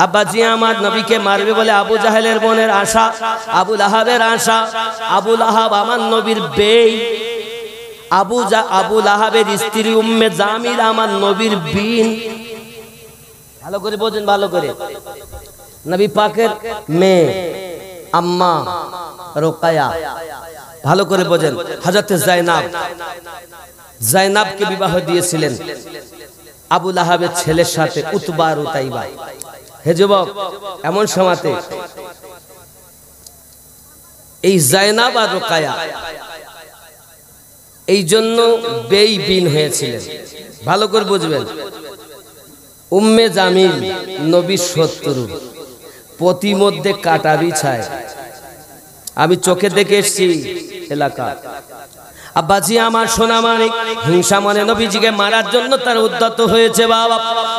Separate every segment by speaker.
Speaker 1: আব্বাজি আমার নবীকে মারবে বলে আবু জাহেলের বোনের আশা, আবু লাহাবের আশা। আবু লাহাব আমার নবীর বেই, আবু লাহাবের স্ত্রী উম্মে জামিল আমার নবীর বিন। ভালো করে বোঝেন, ভালো করে। নবী পাকের মেয়ে আম্মা রোকায়া, ভালো করে বোঝেন। হযরত জাইনাবকে বিবাহ দিয়েছিলেন আবু লাহাবের ছেলের সাথে, উতবা আর উতাইবা। হে যুবক, এমন সময়তে এই জাইনাব আর রোকায়া এই জন্য বেঈবিন হয়েছিলেন। ভালো করে বুঝবেন। উম্মে জামিল নবীর শত্রু, প্রতিমধ্যে কাটা বিছায়। আমি চোখে দেখে এসেছি এলাকা। আব্বাজি আমার সোনা মানিক হিংসা মনে নবীজিকে মারার জন্য তার উদ্যত হয়েছে। বাবা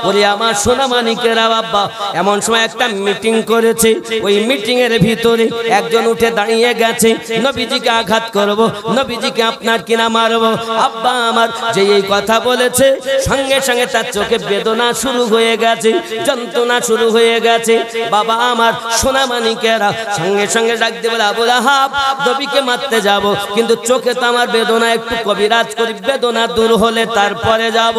Speaker 1: ওরে আমার সোনা মানিকেরা, বাবা এমন সময় একটা মিটিং করেছে। ওই মিটিং এর ভিতরে একজন উঠে দাঁড়িয়ে গেছে, নবীজিকে আঘাত করব, নবীজিকে আপনার কিনা মারব। আব্বা আমার যে এই কথা বলেছে, সঙ্গে সঙ্গে তার চোখে বেদনা শুরু হয়ে গেছে, যন্ত্রণা শুরু হয়ে গেছে। বাবা আমার সোনা মানিকেরা সঙ্গে সঙ্গে ডাক দিয়ে বলে, আবু লাহাব নবীকে মারতে যাব, কিন্তু চোখে তো আমার বেদনা, একটু কবিরাজ করি, বেদনা দূর হলে তারপরে যাব।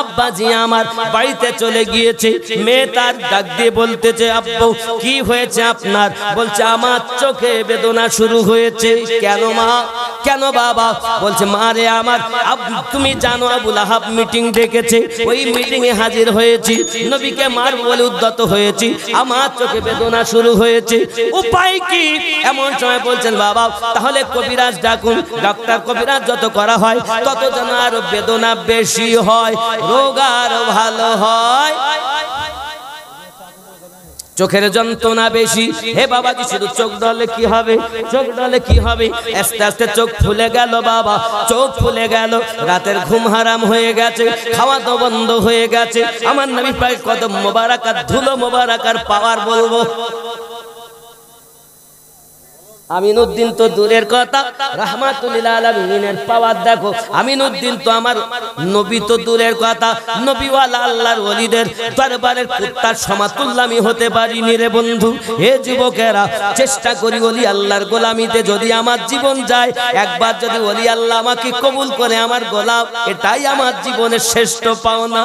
Speaker 1: আব্বাজি আমার বাড়িতে চলে গিয়েছে। মেয়ে তার ডাক দিয়ে বলতেছে, আব্বু কি হয়েছে আপনার? বলছে আমার চোখে বেদনা শুরু হয়েছে। কেন মা, কেন বাবা? বলছে মা রে আমার, তুমি জানো আবু লাহাব মিটিং ডেকেছে, ওই মিটিং এ হাজির হয়েছি, নবীকে মার বলে উদ্যত হয়েছি, আমার চোখে বেদনা শুরু হয়েছে, উপায় কি? এমন সময় বলছেন বাবা তাহলে কবিরাজ ডাকুন। ডাক্তার কবিরাজ যত করা হয় তত যেন আরো বেদনা বেশি হয়, রোগ আরো ভালো হয়, চোখের যন্ত্রণা বেশি। হে বাবাজি শুধু চোখ ডলে কি হবে, চোখ ডলে কি হবে? আস্তে আস্তে চোখ ফুলে গেল বাবা, চোখ ফুলে গেল। রাতের ঘুম হারাম হয়ে গেছে, খাওয়া তো বন্ধ হয়ে গেছে। আমার নবী পাক কদম মোবারকার ধুলো মোবারকার পাওয়ার বলবো। আমিনুদ্দিন তো দূরের কথা, রাহমাতুল লিল আলামিনের পাওয়ার দেখো। আমিনুদ্দিন তো আমার নবী তো দূরের কথা, নবীওয়ালা আল্লাহর ওলিদের দরবারের কুত্তার সমাতুল্য আমি হতে পারিনি রে বন্ধু। হে যুবকেরা, চেষ্টা করি ওলি আল্লাহর গোলামিতে যদি আমার জীবন যায়, একবার যদি ওলি আল্লাহ আমাকে কবুল করে আমার গোলাম, এটাই আমার জীবনের শ্রেষ্ঠ পাওনা।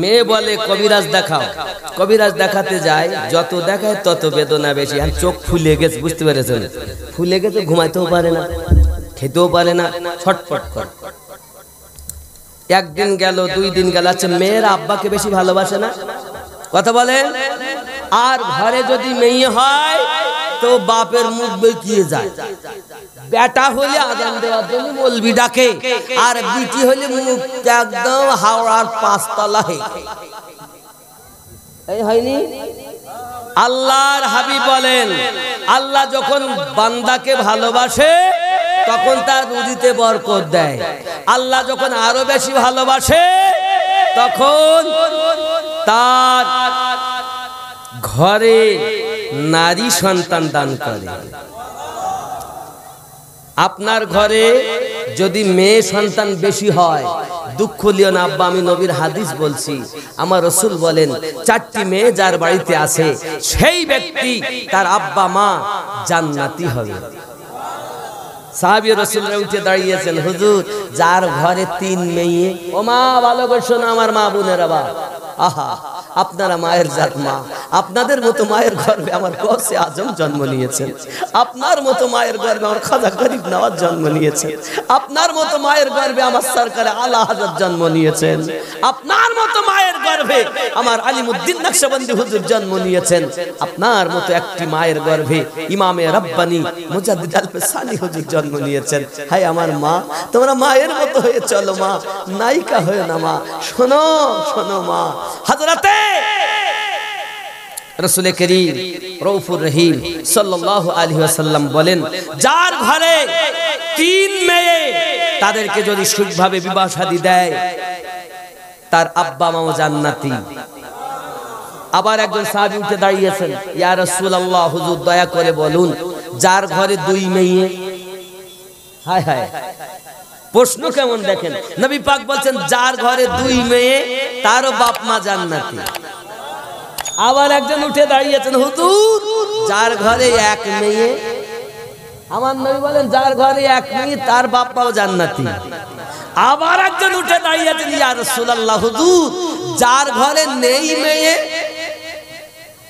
Speaker 1: মেয়ে বলে কবিরাজ দেখাও, কবিরাজ দেখাতে যায়, যত দেখায় তত বেদনা বেশি। আর চোখ ফুলে গেছে, বুঝতে পেরেছেন? ফুলে গেছে, ঘুমাইতেও পারে না, খেতেও পারে না, ছটফট করে। একদিন গেল, 2 দিন গেল। আচ্ছা মেয়ের আব্বাকে বেশি ভালোবাসে না? কথা বলে। আর ঘরে যদি মেয়ে হয় তো বাপের মুখ বেঁকিয়ে যায়। বেটা হলে আজান দেওয়ার জন্য মৌলবি ডাকে, আর বিটি হলে মুখ একদম হাওড়ার 5 তলায়। এই হয়নি? আল্লাহর হাবিব বলেন, আল্লাহ যখন বান্দাকে ভালোবাসে তখন তার রুজিতে বরকত দেয়। আল্লাহ যখন আরো বেশি ভালোবাসে তখন তার ঘরে নারী সন্তান দান করে। আপনার ঘরে যদি মেয়ে সন্তান বেশি হয়, দুঃখ লিও না আব্বা, আমি নবীর হাদিস বলছি। আমার রাসূল বলেন, 4টি মেয়ে যার বাড়িতে আছে সেই ব্যক্তি তার আব্বা মা জান্নাতি হবে। সাহাবী রাসূলরা উঠে দাঁড়িয়েছেন, হুজুর যার ঘরে 3 মেয়ে, ও মা ভালো করে শোনো আমার মা বোনেরা, বা আহা আপনারা মায়ের জাত মা, আপনাদের মতো মায়ের গর্ভে আমার গৌসে আজম জন্ম নিয়েছেন, আপনার মতো মায়ের গর্ভে আমার খাজা গরিব নওয়াজ জন্ম নিয়েছেন, আপনার মতো মায়ের গর্ভে আমার সরকারে আলা হযরত জন্ম নিয়েছেন, আপনার মতো মায়ের গর্ভে আমার আলিমউদ্দিন নকশবন্দি হুজুর জন্ম নিয়েছেন, আপনার মতো একটি মায়ের গর্ভে ইমামে রব্বানি মুজাদ্দিদ আল-ফিসানি হুজুর জন্ম নিয়েছেন। হায় আমার মা, তোমরা মায়ের মতো হয়ে চলো মা, নায়িকা হয়ে না মা। শোনো শোনো মা, হযরতে রাসূল করিম রউফুর রহিম সাল্লাল্লাহু আলাইহি ওয়াসাল্লাম বলেন, যার ঘরে 3 মেয়ে তাদেরকে যদি সঠিকভাবে বিবাহ শাদী দেয় তার আব্বা মাও জান্নাতি। আবার একজন সাহাবী উঠে দাঁড়িয়েছেন, ইয়া রাসূলুল্লাহ হুজুর দয়া করে বলুন যার ঘরে 2 মেয়ে। হায় হায়, প্রশ্ন কেমন দেখেন। নবী পাক বলছেন যার ঘরে 2 মেয়ে তারও বাপ মা জান্নাতি। আবার একজন উঠে দাঁড়িয়েছেন, হুজুর যার ঘরে এক মেয়ে, আমার নবী বলেন যার ঘরে এক মেয়ে তার বাপ্পাও জান্নাতি। আবার একজন উঠে দাঁড়িয়েছেন, ইয়া রাসূলুল্লাহ হুজুর যার ঘরে নেই মেয়ে,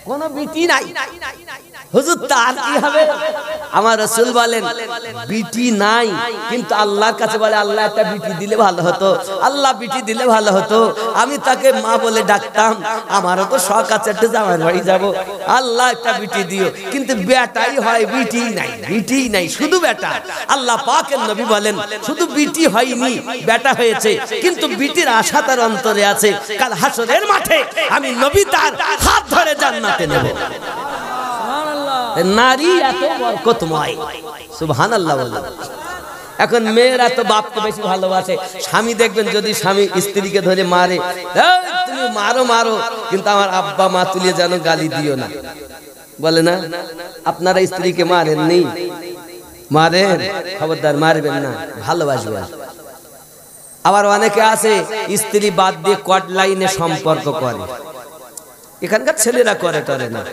Speaker 1: কোনো বিটি নাই, হুজুর তার কি হবে? আমার রাসূল বলেন বিটি নাই, কিন্তু আল্লাহর কাছে বলে আল্লাহ একটা বিটি দিলে ভালো হতো, আল্লাহ বিটি দিলে ভালো হতো, আমি তাকে মা বলে ডাকতাম, আমারও তো শখ আছে একটু জামাই বাড়ি যাব, আল্লাহ একটা বিটি দিও, কিন্তু বেটাই হয় বিটি নাই, বিটি নাই শুধু বেটা। আল্লাহ পাকের নবী বলেন শুধু বিটি হয়নি বেটা হয়েছে, কিন্তু বিটির আশা তার অন্তরে আছে, কাল হাসরের মাঠে আমি নবী তার হাত ধরে জান্নাতে নেব। নারী এত বরকতময়, সুবহানাল্লাহ বলেন। এখন মেয়েরা তো বাপকে বেশি ভালোবাসে, স্বামী দেখবেন যদি স্বামী স্ত্রীকে ধরে মারে, তুমি মারো মারো, কিন্তু আমার আব্বা মা তুলে যেন গালি দিও না, বলে না? আপনারা স্ত্রীকে মারেন নি? মারেন, খবরদার মারবেন না, ভালোবাসবেন। আবার অনেকে আছে স্ত্রী বাদ দিয়ে কট লাইনে সম্পর্ক করে, এখানকার ছেলেরা করে টরে না,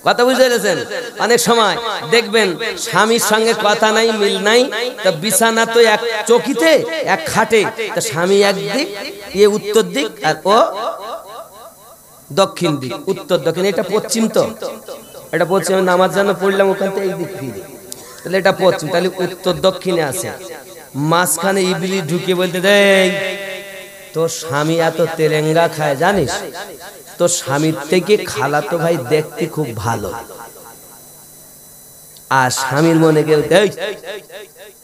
Speaker 1: কথা বুঝে গেছেন? অনেক সময় দেখবেন স্বামীর সঙ্গে কথা নাই, মিল নাই, তো বিছানা তো এক চকিতে এক খাটে, তো স্বামী একদিক, এ উত্তর দিক আর ও দক্ষিণ দিক, উত্তর দক্ষিণ, এটা পশ্চিম, তো এটা পশ্চিম, নামাজ জানো পড়লাম ওখান থেকে এই দিক ফিরে, তাহলে এটা পশ্চিম, তাহলে উত্তর দক্ষিণে আছে, মাঝখানে ইবলিস ঢুকে বলতে দেয় তোর স্বামী এত তেরেঙ্গা খায় জানিস, তোর স্বামীর থেকে খালাতো ভাই দেখতে খুব ভালো, আর স্বামীর মনে কেউ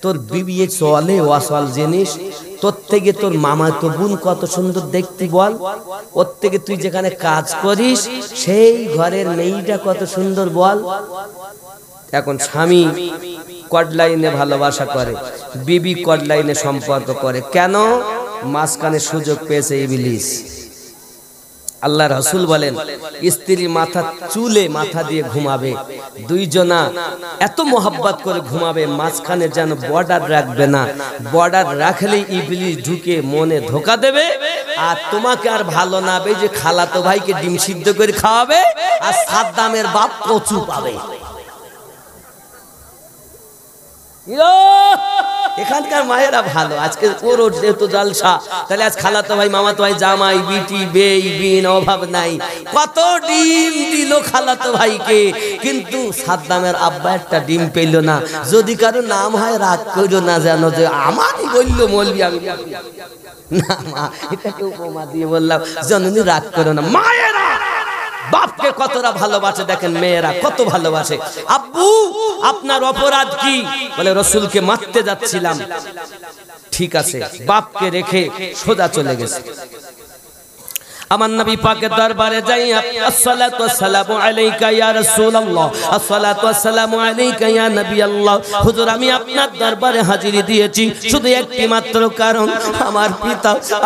Speaker 1: তোর বিবি চলে ওয়াসল জিনিস, তোর থেকে তোর মামা তো বোন কত সুন্দর দেখতে বল, ওর থেকে তুই যেখানে কাজ করিস সেই ঘরের মেয়েটা কত সুন্দর বল। এখন স্বামী কড লাইনে ভালোবাসা করে, বিবি কড লাইনে সম্পর্ক করে, কেন? মাঝখানে সুযোগ পেয়েছে ইবলিস। আল্লাহ রাসূল বলেন স্ত্রী মাথা চুলে মাথা দিয়ে ঘুমাবে, দুইজনা এত মোহাব্বত করে ঘুমাবে, মাঝখানে যেন বর্ডার রাখবে না, বর্ডার রাখলে ইবলিস ঢুকে মনে ধোকা দেবে, আর তোমাকে আর ভালো না হবে যে খালাতো ভাইকে ডিম সিদ্ধ করে খাওয়াবে, আর সাদ্দামের বাপ কচু পাবে। এখানকার মায়েরা ভালো, আজকে ওর যেহেতু জালসা, তাহলে আজ খালাতো ভাই মামাতো ভাই জামাই বিটি বেই বিন অভাব নাই, কত ডিম দিল খালাতো ভাইকে, কিন্তু সাদ্দামের আব্বা একটা ডিম পেল না। যদি কারো নাম হয় রাগ করো না, জানো যে আমারই বলল মৌলবি, আমি না মা এটাকে উপমা দিয়ে বললাম, জননী রাগ করো না। মায়েরা বাপকে কতটা ভালোবাসে দেখেন, মেয়েরা কত ভালোবাসে। আব্বু আপনার অপরাধ কি? বলে রাসূলকে মারতে যাচ্ছিলাম। ঠিক আছে, বাপকে রেখে সোজা চলে গেছে। আমার নবী পাকের দরবারে যাই, আসসালাতু ওয়াসসালামু আলাইকা ইয়া রাসূলুল্লাহ, আসসালাতু ওয়াসসালামু আলাইকা ইয়া নবী আল্লাহ। হুজুর আমি আপনার দরবারে হাজিরি দিয়েছি শুধু একটি মাত্র কারণ,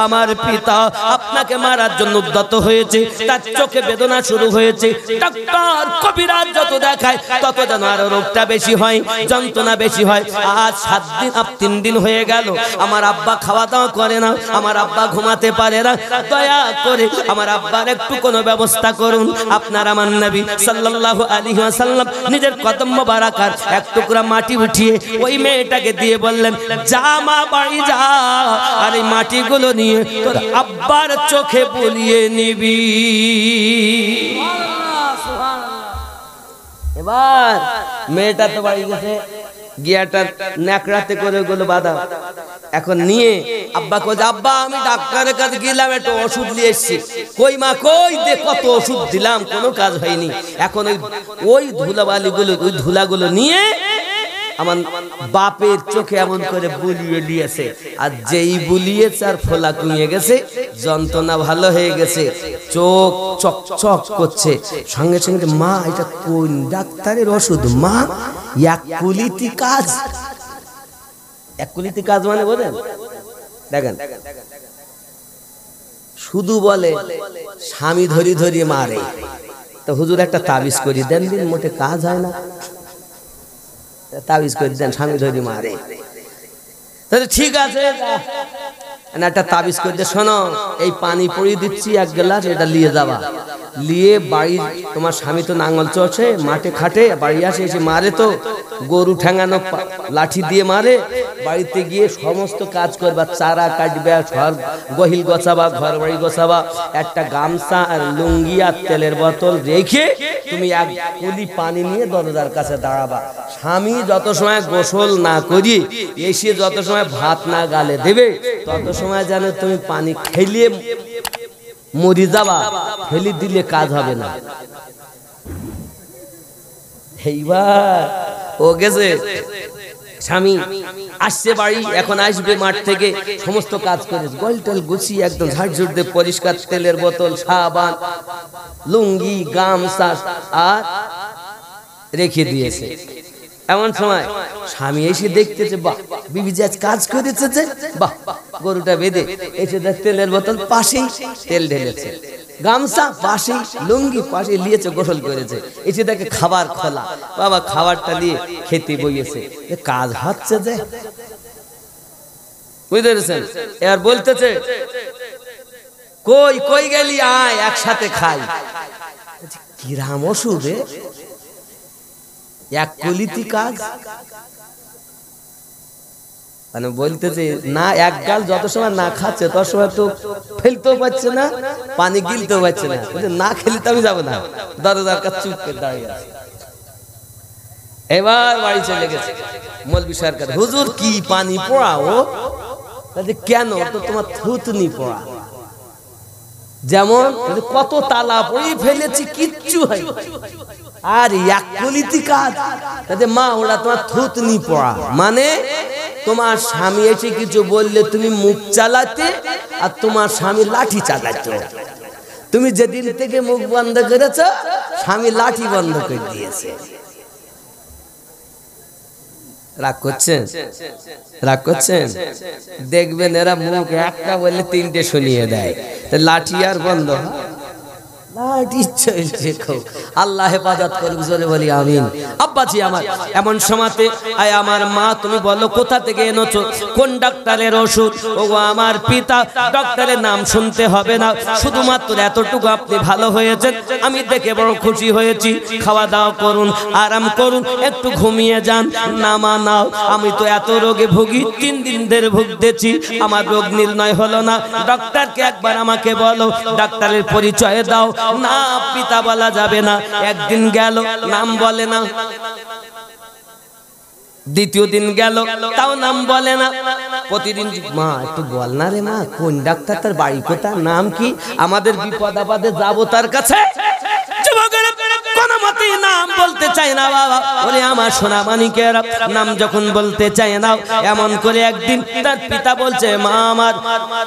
Speaker 1: আমার পিতা আপনাকে মারার জন্য উদ্যত হয়েছে, তার চোখে বেদনা শুরু হয়েছে, ডাক্তার কবিরাজ যত দেখায় তত যেন আরো রোগটা বেশি হয়, যন্ত্রণা বেশি হয়। আজ 3 দিন হয়ে গেল আমার আব্বা খাওয়া দাওয়া করে না, আমার আব্বা ঘুমাতে পারে না, দয়া করে আমার আব্বার একটু কোনো ব্যবস্থা করুন। আপনার আমার নবী সাল্লাল্লাহু আলাইহি ওয়াসাল্লাম নিজের কদম মোবারকার এক টুকরা মাটি উঠিয়ে ওই মেয়েটাকে দিয়ে বললেন, যা মা বাড়ি যা, আর এই মাটিগুলো নিয়ে তোর আব্বার চোখে বুলিয়ে নিবি। এবার মেয়েটা তো বাড়ি গেছে, গিয়াটা ন্যাকড়াতে করে ওগুলো বাঁধা, এখন নিয়ে আব্বা কই, আব্বা আমি ডাক্তারের কাছে গেলাম, একটু ওষুধ নিয়ে এসেছি। কই মা কই, দে কত ওষুধ দিলাম কোনো কাজ হয়নি। এখন ওই ধুলাবালিগুলো, ওই ধুলাগুলো নিয়ে আমার বাপের চোখে এমন করে বুলিয়ে দিয়েছে, আর যেই বুলিয়েছে আর ফোলা কমিয়ে গেছে, যন্ত্রণা ভালো হয়ে গেছে, চোখ চকচক করছে। সঙ্গে সঙ্গে মা এটা কোন ডাক্তারের ওষুধ মা? এক কুলিতি কাজ। এক কুলিতি কাজ মানে বোঝেন? দেখেন শুধু বলে স্বামী ধরি ধরি মারে, তো হুজুর একটা তাবিজ করি দেন, দিন মোটে কাজ হয় না, তাবিজ করে দেন, স্বামী ধরি মারে। তাহলে ঠিক আছে একটা তাবিজ করে দিয়ে, শোনো এই পানি পড়িয়ে দিচ্ছি 1 গ্লাস, এটা নিয়ে যাবা, নিয়ে বাড়ি, তোমার স্বামী তো নাঙ্গল চড়ছে মাঠে খাটে, বাড়ি আসে, এসে মারে তো গরু ঠ্যাঙানো লাঠি দিয়ে মারে, বাড়িতে গিয়ে সমস্ত কাজ করবা, চারা কাটবে, ঘর গহিল গোছাবা, ঘর বাড়ি গোছাবা, একটা গামছা আর লুঙ্গি আর তেলের বোতল রেখে তুমি 1 কুলি পানি নিয়ে দরজার কাছে দাঁড়াবা। স্বামী যত সময় গোসল না করি এসে যত সময় ভাত না গালে দেবে তত সময় যেন তুমি পানি খেলিয়ে মরি যাবা, ফেলি দিলে কাজ হবে না। এইবার ও গেছে, স্বামী আসছে বাড়ি, এখন আসবে মাঠ থেকে, সমস্ত কাজ করে গোলটল গুছিয়ে একদম ঝাড়ঝুড় দিয়ে পরিষ্কার, তেলের বোতল, সাবান, লুঙ্গি, গামছা আর রেখে দিয়েছে। এমন সময় স্বামী এসে দেখতেছে, বাহ বিবি যে আজ কাজ করেছে, যে বাহ, গরুটা বেঁধে এসে দেখ তেলের বোতল পাশেই, তেল ঢেলেছে, গামছা পাশেই, লুঙ্গি পাশে নিয়েছে, গোসল করেছে, এসে দেখে খাবার খোলা, বাবা খাবারটা নিয়ে খেতে বইয়েছে, কাজ হচ্ছে যে, বুঝতে পেরেছেন? এবার বলতেছে, কই কই গেলি, আয় একসাথে খাই। কিরাম ওষুধ, 1 কুলিতি কাজ, মানে বলতেছে না, 1 গাল যত সময় না খাচ্ছে তত সময় তো ফেলতেও পারছে না, পানি গিলতেও পারছে না, না খেলে তো আমি যাবো না, দরজার কাছে চুপ করে দাঁড়িয়ে আছে। এবার বাড়ি চলে গেছে, মৌলভী সরকার, হুজুর কি পানি পড়াও? কেন? তো তোমার থুতনি পড়া, যেমন কত তালা পড়ে ফেলেছি, কিচ্ছু হয়, আর 1 কুলিতি কাজ, মা ওরা তোমার থুতনি পড়া, মানে তোমার স্বামী এসে কিছু বললে তুমি মুখ চালাতে, আর তোমার স্বামী লাঠি চালাতো, তুমি যেদিন থেকে মুখ বন্ধ করেছ স্বামী লাঠি বন্ধ করে দিয়েছে। রাগ করছেন? রাগ করছেন? দেখবেন এরা মুখ একটা বললে 3টে শুনিয়ে দেয়, লাঠি আর বন্ধ, আল্লাহ হেফাজত করুক, জোরে বলি আমিন। আব্বাজি আমার, এমন সময়তে আয় আমার মা, তুমি বলো কোথা থেকে এনেছো, কোন ডাক্তারের ওষুধ? ও আমার পিতা, ডাক্তারের নাম শুনতে হবে না, শুধুমাত্র এতটুকু আপনি ভালো হয়েছেন, আমি দেখে বড় খুশি হয়েছি, খাওয়া দাওয়া করুন, আরাম করুন, একটু ঘুমিয়ে যান, নামা নাও, আমি তো এত রোগে ভুগি, 3 দিন ধরে ভুগতেছি, আমার রোগ নির্ণয় হলো না, ডাক্তারকে একবার আমাকে বলো, ডাক্তারের পরিচয় দাও। না পিতা বলা যাবে না, একদিন গেল, নাম বলে না, দ্বিতীয় দিন গেল, তাও নাম বলে না, প্রতিদিন, মা একটু বল না রে মা, কোন ডাক্তার, তার বাড়ি কোথা, নাম কি, আমাদের বিপদ আপদে যাবো তার কাছে। নাম বলতে চায় না বাবা, বলে আমার সোনা মানিকেরা, নাম যখন বলতে চায় না, এমন করে একদিন তার পিতা বলছে, মা আমার,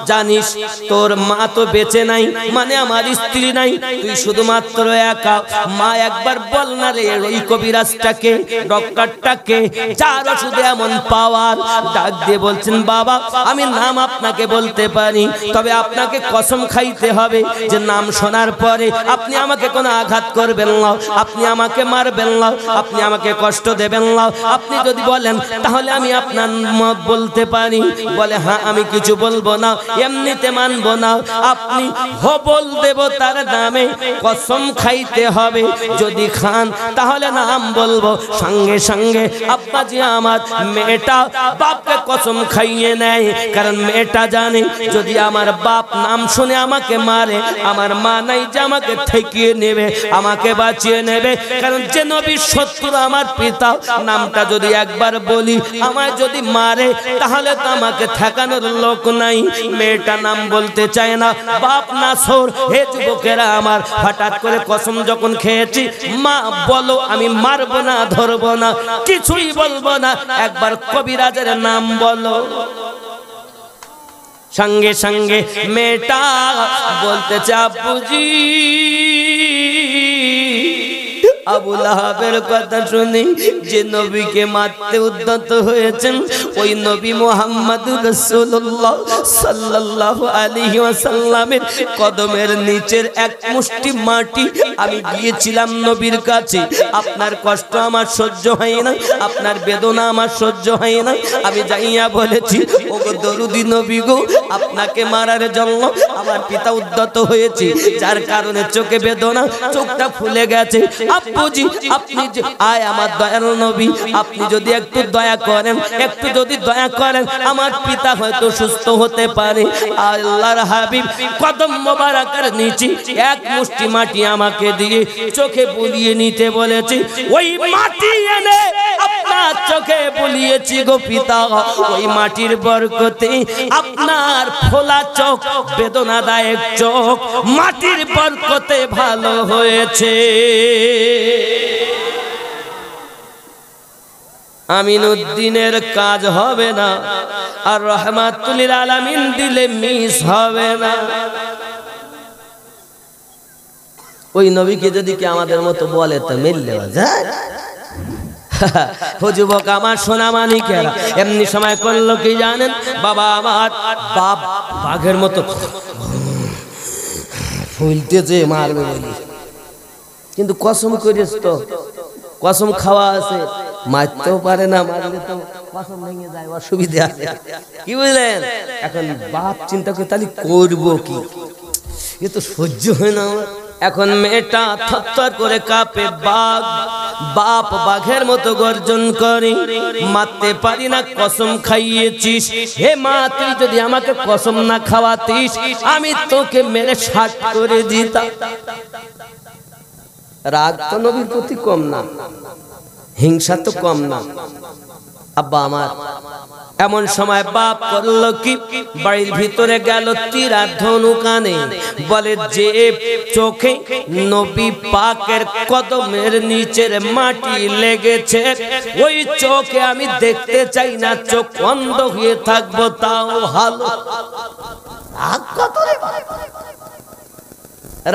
Speaker 1: জানিস তোর মা তো বেঁচে নাই, মানে আমার স্ত্রী নাই, তুই শুধুমাত্র একা, মা একবার বল না রে ওই কবিরাজটাকে, ডক্টরটাকে, যার ওষুধে এমন পাওয়ার। ডাক দিয়ে বলছেন, বাবা আমি নাম আপনাকে বলতে পারি, তবে আপনাকে কসম খাইতে হবে যে নাম শোনার পরে আপনি আমাকে কোনো আঘাত করবেন না, আপনি আমাকে মারবেন না, আপনি আমাকে কষ্ট দেবেন না, আপনি যদি বলেন তাহলে আমি আপনার মত বলতে পারি। বলে হ্যাঁ আমি কিছু বলবো না, এমনিতে মানবো না, আপনি হবল দেবতার নামে কসম খাইতে হবে, যদি খান তাহলে নাম বলবো। সঙ্গে সঙ্গে আব্বাজি আমার মেয়েটা বাপকে কসম খাইয়ে নেয়, কারণ মেয়েটা জানে যদি আমার বাপ নাম শুনে আমাকে মারে, আমার মা নাই যে আমাকে ঠেকিয়ে নেবে, আমাকে বাঁচিয়ে নেবে, কারণ যে নবীর শত্রু আমার পিতা, নামটা যদি একবার বলি আমায় যদি মারে তাহলে তো আমাকে ঠেকানোর লোক নাই। মেয়েটা নাম বলতে চায় না, বাপ নাসর। হে যুবকেরা আমার, হঠাৎ করে কসম যখন খেয়েছি, মা বলো আমি মারবো না, ধরবো না, কিছুই বলবো না, একবার কবিরাজের নাম বলো। সঙ্গে সঙ্গে মেয়েটা বলতে চা, আব্বুজি আবু লাহাবের কথা শুনি যে নবীকে মারতে উদ্যত হয়েছেন ওই নবী মুহাম্মদুর রাসূলুল্লাহ সাল্লাল্লাহু আলাইহি ওয়াসাল্লামের কদমের নিচের এক মুষ্টি মাটি আমি দিয়েছিলাম নবীর কাছে। আপনার কষ্ট আমার সহ্য হয় না, আপনার বেদনা আমার সহ্য হয় না, আমি যাইয়া বলেছি ওগো দরুদি নবী গো, আপনাকে মারার জন্য আমার পিতা উদ্যত হয়েছে, যার কারণে চোখে বেদনা, চোখটা ফুলে গেছে। আব্বুজি আপনি আয় আমার দয়াল নবী, আপনি যদি একটু দয়া করেন, একটু যদি দয়া করেন আমার পিতা হয়তো সুস্থ হতে পারে। আল্লাহর হাবিব কদম মোবারকের নিচে এক মুষ্টি মাটি আমাকে দিয়ে চোখে বুলিয়ে নিতে বলেছে। ওই মাটি এনে আপনার চোখে বুলিয়েছি গো পিতা, ওই মাটির বরকতে আপনার ফোলা চোখ, বেদনাদায়ক চোখ মাটির বরকতে ভালো হয়েছে। আমিনউদ্দিনের কাজ হবে না, আর রহমাতুল লিল আলামিন দিলে মিস হবে না। ওই নবীকে যদি কি আমাদের মতো বলে তো মিললে যায়। যুবক আমার সোনা মানিকেরা এমনি সময় করলো কি জানেন, বাবা আমার বাপ বাঘের মতো ফুলতেছে মারবে বলি, কিন্তু কসম করিস তো, কসম খাওয়া আছে, মারতেও পারে না, মারলে তো কসম ভেঙে যায়, অসুবিধা আছে। কি বুঝলেন? এখন বাপ চিন্তা করে তাহলে করবো কি, এ তো সহ্য হয় না আমার। এখন মেয়েটা থরথর করে কাঁপে, বাপ বাঘের মতো গর্জন করে, মারতে পারি না, কসম খাইয়েছিস, হে মা তুই যদি আমাকে কসম না খাওয়াতিস আমি তোকে মেরে ষাট করে দিতাম। রাগ তো নবীর প্রতি কম না, হিংসা তো কম না। আব্বা আমার এমন সময় বাপ করলো কি, বাড়ির ভিতরে গেল তীরা ধনু কানে, বলে যে চোখে নবী পাকের কদমের নিচের মাটি লেগেছে ওই চোখে আমি দেখতে চাই না, চোখ অন্ধ হয়ে থাকবো তাও ভালো।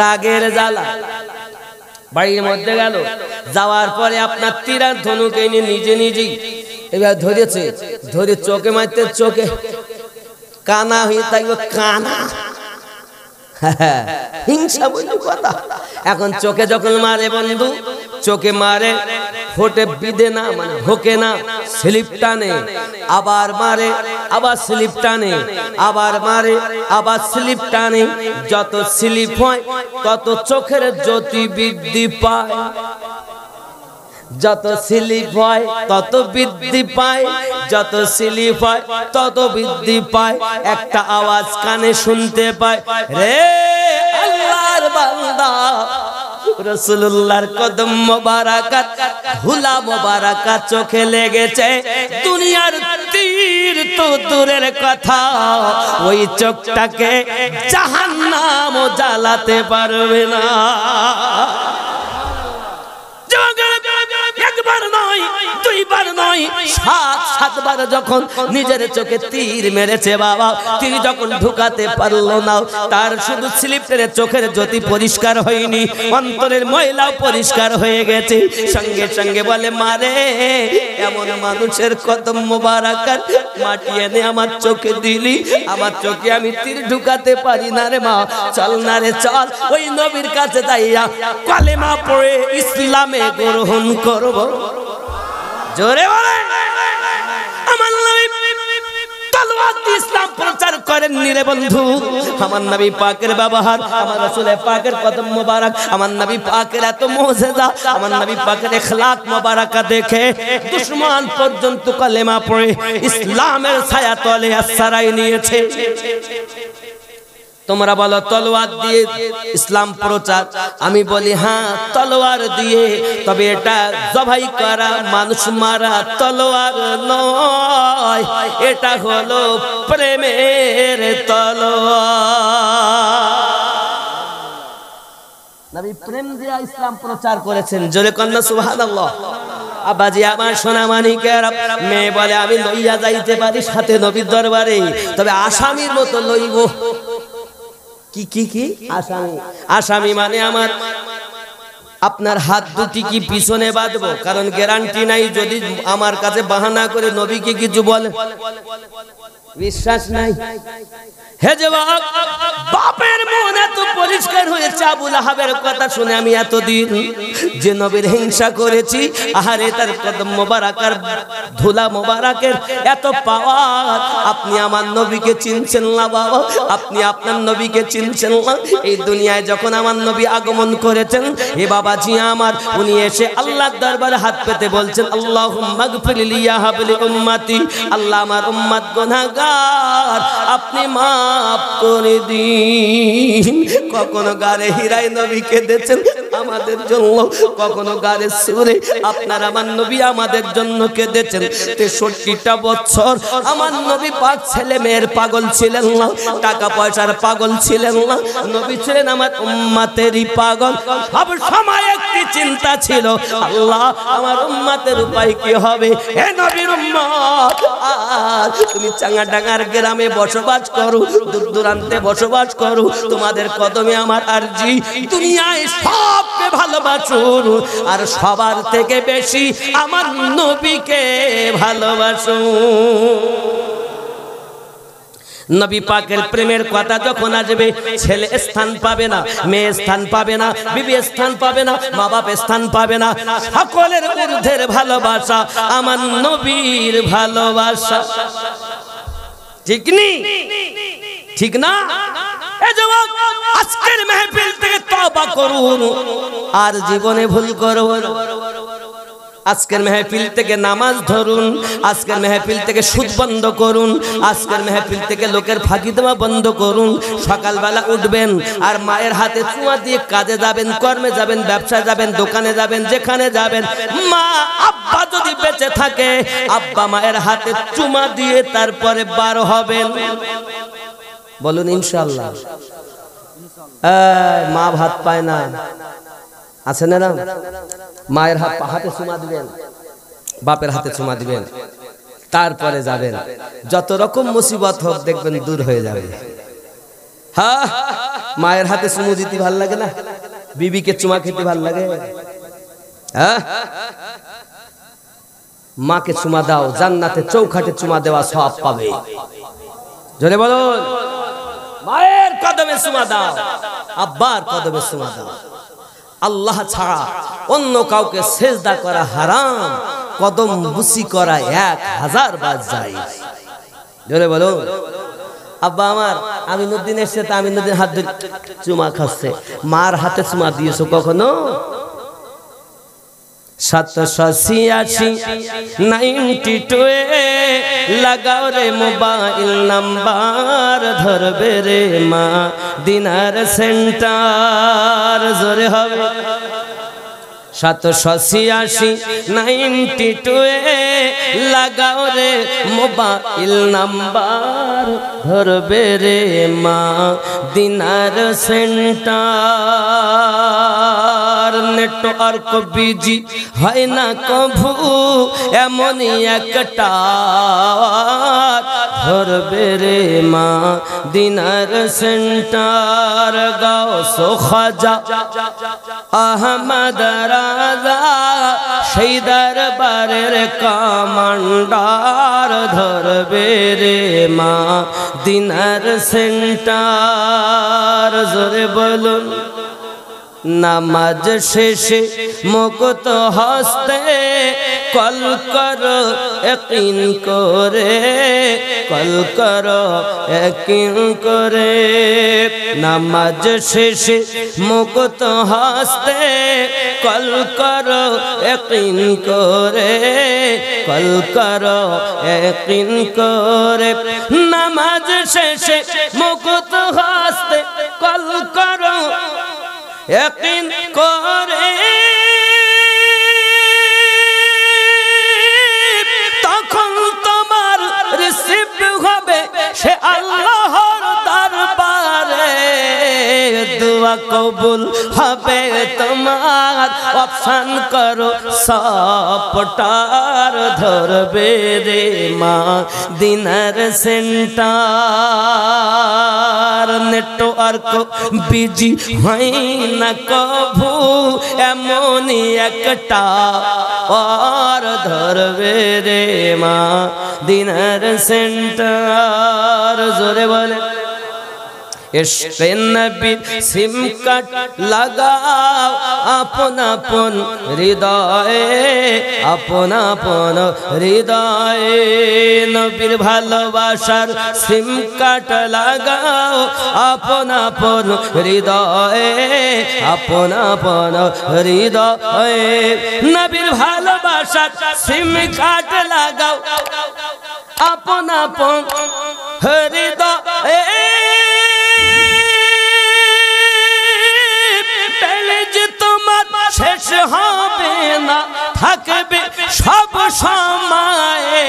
Speaker 1: রাগের জ্বালা বাড়ির মধ্যে গেল, যাওয়ার পরে আপনার তীরার ধনুকে নিজে নিজেই এবার ধরেছে, ধরে চোখে মারতে, চোখে কানা হয়ে থাকবে, কানা হিংসা বলি কথা। এখন চোখে যখন মারে বন্ধু, চোখে মারে ফোটে বিদে না, মানে ঢোকে না, স্লিপ টানে, আবার মারে, আবার স্লিপ টানে, আবার মারে, আবার স্লিপ টানে। যত স্লিপ হয় তত চোখের জ্যোতি বৃদ্ধি পায়, যত স্লিপ হয় তত বৃদ্ধি পায়, যত স্লিপ হয় তত বৃদ্ধি পায়। একটা আওয়াজ কানে শুনতে পায়, রে আল্লাহর বান্দা, রাসূলুল্লাহর কদম মোবারকাত, ধুলা মোবারকাত চোখে লেগেছে, দুনিয়ার তীর তো দূরের কথা, ওই চোখটাকে জাহান্নামও জ্বালাতে পারবে না। একবার নয়, দুইবার নয়, সাতবার যখন নিজের চোখে তীর মেরেছে বাবা, তিনি যখন ঢুকাতে পারলো না, তার শুধু স্লিপের চোখের জ্যোতি পরিষ্কার হয়নি, অন্তরের ময়লাও পরিষ্কার হয়ে গেছে। সঙ্গে সঙ্গে বলে, মারে এমন মানুষের কদম মোবারকাত মাটি এনে আমার চোখে দিলি, আমার চোখে আমি তীর ঢুকাতে পারি না রে মা, চল না রে চল, ওই নবীর কাছে যাইয়া কালেমা পড়ে ইসলামে গ্রহণ করব। জোরে বলে আমার নবী তলোয়ার দিয়ে ইসলাম প্রচার করেন রে বন্ধু। আমার নবী পাকের ব্যবহার, আমার রাসূল পাকের কদম মোবারক, আমার নবী পাকের এত মুজিজা, আমার নবী পাকের ইখলাক মোবারকা দেখে দুশমন পর্যন্ত কালেমা পড়ে ইসলামের ছায়া তলে আশ্রয় নিয়েছে। তোমরা বলো তলোয়ার দিয়ে ইসলাম প্রচার, আমি বলি হ্যাঁ তলোয়ার দিয়ে, তবে এটা জবাই করা, মানুষ মারা তলোয়ার নয়, এটা হলো প্রেমের তলোয়ার। নবী প্রেম দিয়ে ইসলাম প্রচার করেছেন, জোরে কন্যা সুবহানাল্লাহ। আবাজি আমার সোনা মানিকেরা, মেয়ে বলে আমি লইয়া যাইতে পারি সাথে নবীর দরবারে, তবে আসামির মতো লইব। কি কি কি আসামি? আসামি মানে আমার আপনার হাত দুটি কি পিছনে বাঁধবো? কারণ গ্যারান্টি নাই, যদি আমার কাছে বাহানা করে নবীকে কিছু বলে, বিশ্বাস নাই। হে যুবক, বাপের মন এত পরিষ্কার হয়েছে আবু লাহাবের কথা শুনে আমি এতদিন যে নবীর হিংসা করেছি, আহারে তার কদম মোবারকের ধুলা মোবারকের এত পাওয়ার। আপনি আমার নবীকে চিনছেন না বাবা, আপনি আপনার নবীকে চিনছেন না। এই দুনিয়ায় যখন আমার নবী আগমন করেছেন, হে বাবাজি আমার, উনি এসে আল্লাহর দরবারে হাত পেতে বলছেন, আল্লাহুম্মা গফির লি ইয়া হাবলি উম্মতি, আল্লাহ আমার উম্মত গুনাহগার, আপনি মাফ করে দিন। কখনো গারে হীরায় নবী কেঁদেছেন আমাদের জন্য, কখনো গারে সুরে আপনার আমার নবী আমাদের জন্য কেঁদেছেন। 63টা বছর আমার নবী পাক ছেলে মেয়ের পাগল ছিলেন না, টাকা পয়সার পাগল ছিলেন না, নবী ছিলেন আমার উম্মতেরই পাগল। সব সময় একটি চিন্তা ছিল, আল্লাহ আমার উম্মতের উপায় কি হবে? হে নবীর উম্মত, আর তুমি চাঙ্গাডাঙ্গার গ্রামে বসবাস করো, দূর দূরান্তে বসবাস করো, তোমাদের কদমে আমার আরজি, দুনিয়ায় সবকে ভালোবাসুন আর সবার থেকে বেশি আমার নবীকে ভালোবাসুন। নবী পাকের প্রেমের কথা যখন আসবে, ছেলে স্থান পাবে না, মেয়ে স্থান পাবে না, বিবি স্থান পাবে না, মা বাপ স্থান পাবে না, সকলের ঊর্ধ্বের ভালোবাসা আমার নবীর ভালোবাসা। ঠিক নি? ঠিক না? এ যুবক, আজকের মেহফিল থেকে তওবা করুন আর জীবনে ভুল করবেন না। আজকের মেহফিল থেকে নামাজ ধরুন, আজকের মেহফিল থেকে সুদ বন্ধ করুন, আজকের মেহফিল থেকে লোকের ফাঁকি দেওয়া বন্ধ করুন। সকালবেলা উঠবেন আর মায়ের হাতে চুমা দিয়ে কাজে যাবেন, কর্মে যাবেন, ব্যবসায় যাবেন, দোকানে যাবেন, যেখানে যাবেন, মা আব্বা যদি বেঁচে থাকে, আব্বা মায়ের হাতে চুমা দিয়ে তারপরে বার হবেন। বলুন ইনশাআল্লাহ। মা ভাত পায় না, আছে না? মায়ের হাতে চুমা দিবেন, বাপের হাতে চুমা দিবেন, তারপরে যাবেন। যত রকম মুসিবত হোক দেখবেন দূর হয়ে যাবে। হ্যাঁ, মায়ের হাতে চুমু দিতে ভাল লাগে না? বিবিকে চুমা খেতে ভাল লাগে? হ্যাঁ, মাকে চুমা দাও, জান্নাতে চৌখাটে চুমা দেওয়া সওয়াব পাবে। জোরে বলুন, মায়ের কদমে চুমা দাও, আব্বার কদমে চুমা দাও। আল্লাহ ছাড়া অন্য কাউকে সেজদা করা হারাম, কদম বুসি করা 1000 বার জায়েজ। জোরে বলো। আব্বা আমার আমিনুদ্দিন এসে, তা আমিনুদ্দিন হাত ধরে চুমা খাচ্ছে, মার হাতে চুমা দিয়েছো কখনো? 786-92 লাগাও রে মোবাইল নাম্বার, ধরবে রে মা দিনার সেন্টার। জোরে হবে। 786-92 লাগাও রে মোবাইল নাম্বার, ধরবে রে মা দিনার সেন্টার। নেটওয়ার্ক বিজি হয় না কভু, এমনই একটা ধরবে রে মা দিনার সেন্টার। গাউস খাজা আহমদ রাজা সেই দরবারের কমান্ডার, ধরবে রে মা দিনার সেন্টার। জোরে বলুন। নামাজ শেষে মুকুত হস্তে কল করো ইয়াকিন করে, কল করো ইয়াকিন করে। নামাজ শেষে মুকুত হস্তে কল করো ইয়াকিন করে, কল করো ইয়াকিন করে। নামাজ শেষে মুকুত হস্তে কল করো ইয়াকিন করে, তখন তোমার রিসিভ হবে সে আল্লাহর দরবারে। দুয়া কবুল হবে তোমার, অপশন করো সপটার, ধরবে রে মা দিনার সেন্টার। নেটওয়ার্ক বিজি হয় না কভু, এমনই একটা আর ধরবে রে মদিনার সেন্টার। জোরে বলে ইশকে নবী সিম কাট লাগাও আপন আপন হৃদয়ে, আপন আপন হৃদয়ে। নবীর ভালোবাসার সিম কাট লাগাও আপন আপন হৃদয়ে, আপন আপন হৃদয়ে। নবীর ভালোবাসার সিম কাট লাগাও আপন আপন হৃদয়ে। শেষ হবে না থাকবে সব সময়ে,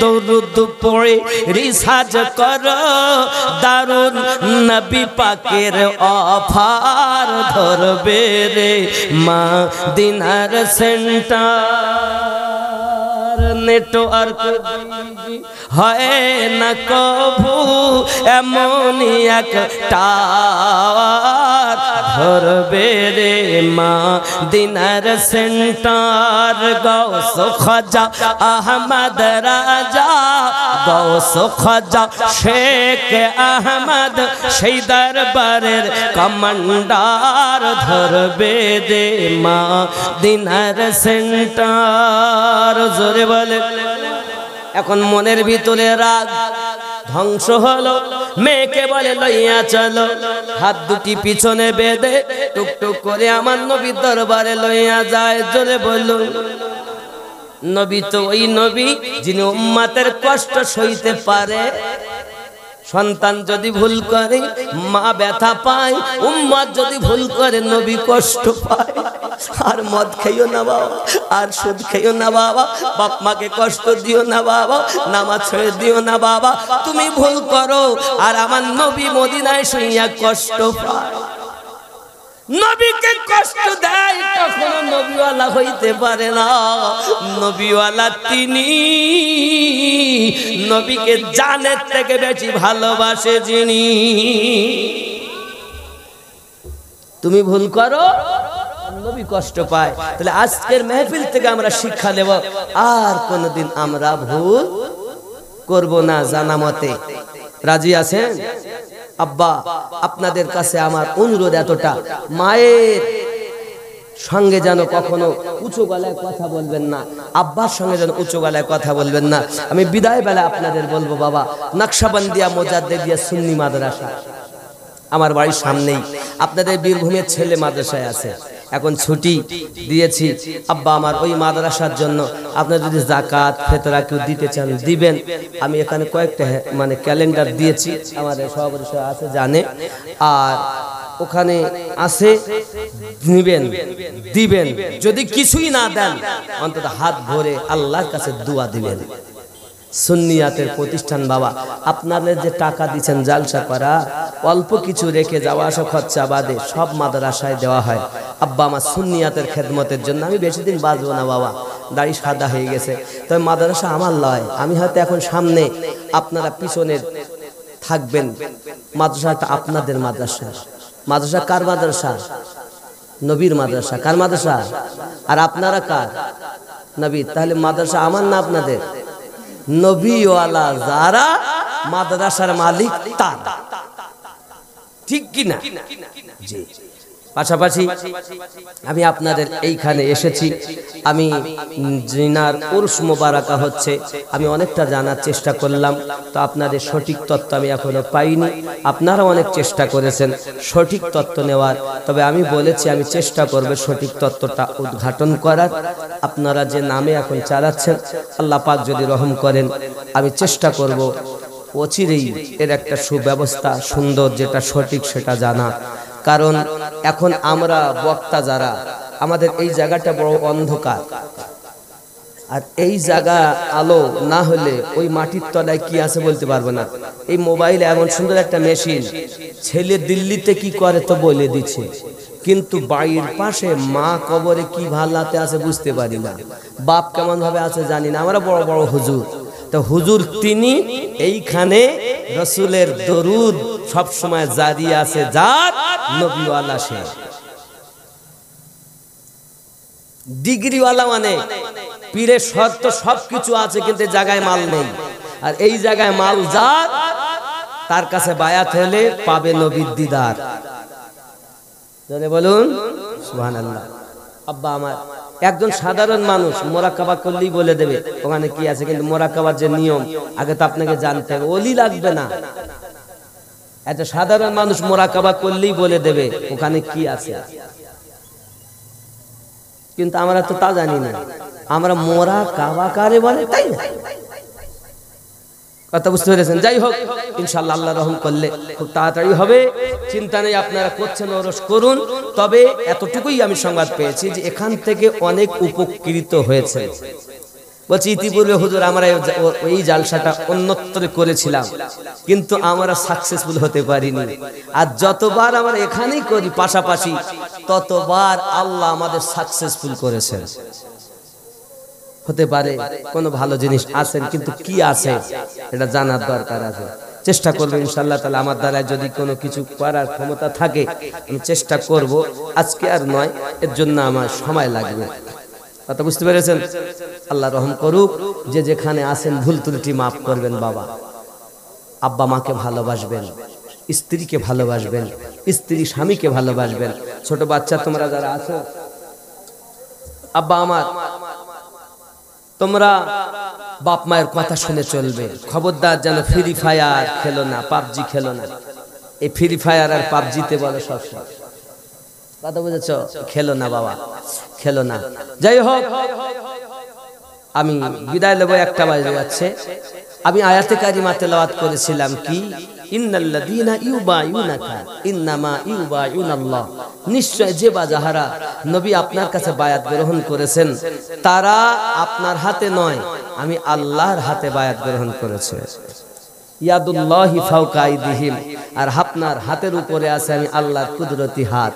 Speaker 1: দরুদ পড়ে রিসার্চ করো দারুন নবী পাকের অফার ধরবে রে মদিনার সেন্টার। নেটওয়ার্ক হয় না কভু এমনই একটা ধরবে রে মদিনার সেন্টার। গৌস খাজা আহমদ রাজা, গৌস খাজা শেখ আহমদ সেই দরবারের কমান্ডার ধরবে রে মদিনার সেন্টার। জোরে বলে এখন মনের ভিতরে রাগ ধ্বংস হলো, মেয়েকে বলে লইয়া চলো, হাত দুটি পিছনে বেঁধে টুকটুক করে আমার নবীর দরবারে লইয়া যায়। জোরে বলুন নবী তো ওই নবী যিনি উম্মতের কষ্ট সইতে পারে। সন্তান যদি ভুল করে মা ব্যথা পায়, উম্মত যদি ভুল করে নবী কষ্ট পায়। আর মদ খেয়েও না বাবা, আর সুদ খেয়েও না বাবা, বাপ মাকে কষ্ট দিও না বাবা, নামাজ ছেড়ে দিও না বাবা। তুমি ভুল করো আর আমার নবী মদিনায় শুইয়া কষ্ট পায়, নবীকে কষ্ট দেয়, কখনো নবীওয়ালা হইতে পারে না। নবীওয়ালা তিনি, নবীকে জানের থেকে বেশি ভালোবাসে যিনি। তুমি ভুল করো নবী কষ্ট পায়। তাহলে আজকের মেহফিল থেকে আমরা শিক্ষা নেব, আর কোনদিন আমরা ভুল করব না জানা মতে। রাজি আছেন? আব্বা আপনাদের কাছে আমার অনুরোধ এতটা, মায়ের সঙ্গে যেন কখনো উঁচু গলায় কথা বলবেন না, আব্বার সঙ্গে যেন উঁচু গলায় কথা বলবেন না। আমি বিদায় বেলা আপনাদের বলবো বাবা, নকশবন্দিয়া মোজাদ্দেদিয়া সুন্নি মাদ্রাসা আমার বাড়ির সামনেই, আপনাদের বীরভূমের ছেলে মাদ্রাসায় আছে, এখন ছুটি দিয়েছি। আব্বা আমার ওই মাদ্রাসার জন্য আপনারা যদি যাকাত ফেতরা কেউ দিতে চান দিবেন। আমি এখানে কয়েকটা মানে ক্যালেন্ডার দিয়েছি, আমাদের সভাপতি আছে জানে, আর ওখানে আছে নিবেন দিবেন। যদি কিছুই না দেন অন্তত হাত ভরে আল্লাহর কাছে দোয়া দিবেন। সুন্নিয়াতের প্রতিষ্ঠান বাবা, আপনাদের যে টাকা দিচ্ছেন জালসা করা, অল্প কিছু রেখে যাওয়া আসা খরচা বাদে সব মাদ্রাসায় দেওয়া হয়। আব্বা আমার সুন্নিয়াতের খেদমতের জন্য আমি বেশি দিন বাঁচবো না বাবা, দাড়ি সাদা হয়ে গেছে। তবে মাদ্রাসা আমার লয়, আমি হয়তো এখন সামনে, আপনারা পিছনে থাকবেন। মাদ্রাসাটা আপনাদের মাদ্রাসা। মাদ্রাসা কার মাদ্রাসা? নবীর মাদ্রাসা। কার মাদ্রাসা? আর আপনারা কার? নবী। তাহলে মাদ্রাসা আমার না আপনাদের? নবীওয়ালা যারা মাদ্রাসার মালিক তারা, ঠিক কিনা? জি। পাশাপাশি আমি আপনাদের এইখানে এসেছি, আমি জিনার উরস মোবারকা হচ্ছে, আমি অনেকটা জানার চেষ্টা করলাম, তো আপনাদের সঠিক তথ্য আমি এখনো পাইনি। আপনারা অনেক চেষ্টা করেছেন সঠিক তথ্য নেওয়ার, তবে আমি বলেছি আমি চেষ্টা করব সঠিক তথ্যটা উদ্ঘাটন করার। আপনারা যে নামে এখন চালাচ্ছেন, আল্লাহ পাক যদি রহম করেন আমি চেষ্টা করব অচিরেই এর একটা সুব্যবস্থা সুন্দর যেটা সঠিক সেটা জানা। কারণ এখন আমরা বক্তা যারা, আমাদের এই জায়গাটা বড় অন্ধকার, আর এই জায়গা আলো না হলে ওই মাটির তলায় কি আছে বলতে পারবো না। এই মোবাইলে এমন সুন্দর একটা মেশিন, ছেলে দিল্লিতে কি করে তো বলে দিচ্ছে, কিন্তু বাড়ির পাশে মা কবরে কি ভালাতে আছে বুঝতে পারি না, বাপ কেমন ভাবে আছে জানি না। আমরা বড় বড় হুজুর, তো হুজুর তিনি এইখানে রসুলের দরুদ সব সময় জারি আছে, যার নবীওয়ালা সে। ডিগ্রিওয়ালা মানে পীরের শর্ত সবকিছু আছে কিন্তু জায়গায় মাল নেই। আর এই জায়গায় মাল যার, তার কাছে বায়াত হলে পাবে নবীর দিদার। বলুন সুবহানাল্লাহ। আব্বা আমার একজন সাধারণ মানুষ মোরাকাবা করলেই বলে দেবে ওখানে কি আছে, কিন্তু মোরাকাবার যে নিয়ম আগে তো আপনাকে জানতে হবে। ওলি লাগবে না, একটা সাধারণ মানুষ মোরাকাবা করলেই বলে দেবে ওখানে কি আছে। কিন্তু আমরা তো তা জানি না, আমরা মোরাকাবা কারে বলে তাই না। কথা বুঝতে পেরেছেন? যাই হোক, ইনশাআল্লাহ আল্লাহ রহম করলে খুব তাড়াতাড়ি হবে, চিন্তা নেই। আপনারা করছেন ওরস করুন। তবে এতটুকুই আমি সংবাদ পেয়েছি যে এখান থেকে অনেক উপকৃত হয়েছে। বলছি ইতিপূর্বে হুজুর আমরা এই জালসাটা অন্যত্র করেছিলাম, কিন্তু আমরা সাকসেসফুল হতে পারিনি। আর যতবার আমরা এখানেই করি পাশাপাশি, ততবার আল্লাহ আমাদের সাকসেসফুল করেছেন। হতে পারে কোনো ভালো জিনিস আছেন, কিন্তু কি আছে এটা জানার দরকার আছে। চেষ্টা করবো ইনশাআল্লাহ তাআলা, আমার দ্বারা যদি কোনো কিছু করার ক্ষমতা থাকে আমি চেষ্টা করব। আজকে আর নয়, এর জন্য আমার সময় লাগবে। কথা বুঝতে পেরেছেন? আল্লাহ রহম করুক। যে যেখানে আছেন ভুল ত্রুটি মাফ করবেন। বাবা আব্বা মাকে ভালোবাসবেন, স্ত্রীকে ভালোবাসবেন, স্ত্রী স্বামীকে ভালোবাসবেন। ছোট বাচ্চা তোমরা যারা আছো, আব্বা আমার তোমরা বাপ মায়ের কথা শুনে চলবে। খবরদার যেন ফ্রি ফায়ার খেলো না, পাবজি খেলো না। এই ফ্রি ফায়ার আর পাবজিতে বলো সবসময়, কথা বুঝেছো? খেলো না বাবা, খেলো না। যাই হোক, আমি বিদায় নেব, 1টা বাজে যাচ্ছে। আমি আয়াতে কারিমা তেলাওয়াত করেছিলাম কি, ইন্নাল্লাযীনা ইউবায়ুনাকা ইন্নামা ইউবায়ুনাল্লাহ, নিশ্চয় যে বা যাহারা নবী আপনার কাছে বায়াত গ্রহণ করেছেন তারা আপনার হাতে নয়, আমি আল্লাহর হাতে বায়াত গ্রহণ করেছে। ইয়াদুল্লাহি ফাওকা আইদিহিম, আর আপনার হাতের উপরে আছে আমি আল্লাহর কুদরতি হাত।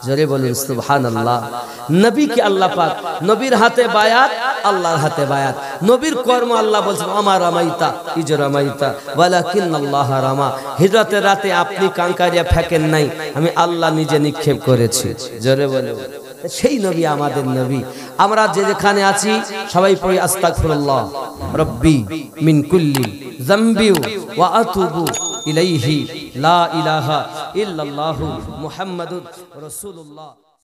Speaker 1: জোরে বলুন সুবহানাল্লাহ। নবীকে আল্লাহ পাক, নবীর হাতে বায়াত, আল্লাহর হাতে বায়াত। নবীর কর্ম আল্লাহ বলছেন আমা রামাইতা ইজ রামাইতা ওয়ালাকিন্নাল্লাহ রামা, হিজরতের রাতে আপনি কাঙ্কারিয়া ফেকেন নাই, আমি আল্লাহ নিজে নিক্ষেপ করেছি। জোরে বলুন। সেই নবী আমাদের নবী। আমরা যে যেখানে আছি সবাই পড়ি আস্তাগফিরুল্লাহ রাব্বি মিন কুল্লি যামবি ওয়া আতুবু ইলাইহি লা ইলাহা ইল্লাল্লাহু মুহাম্মাদুর রাসূলুল্লাহ।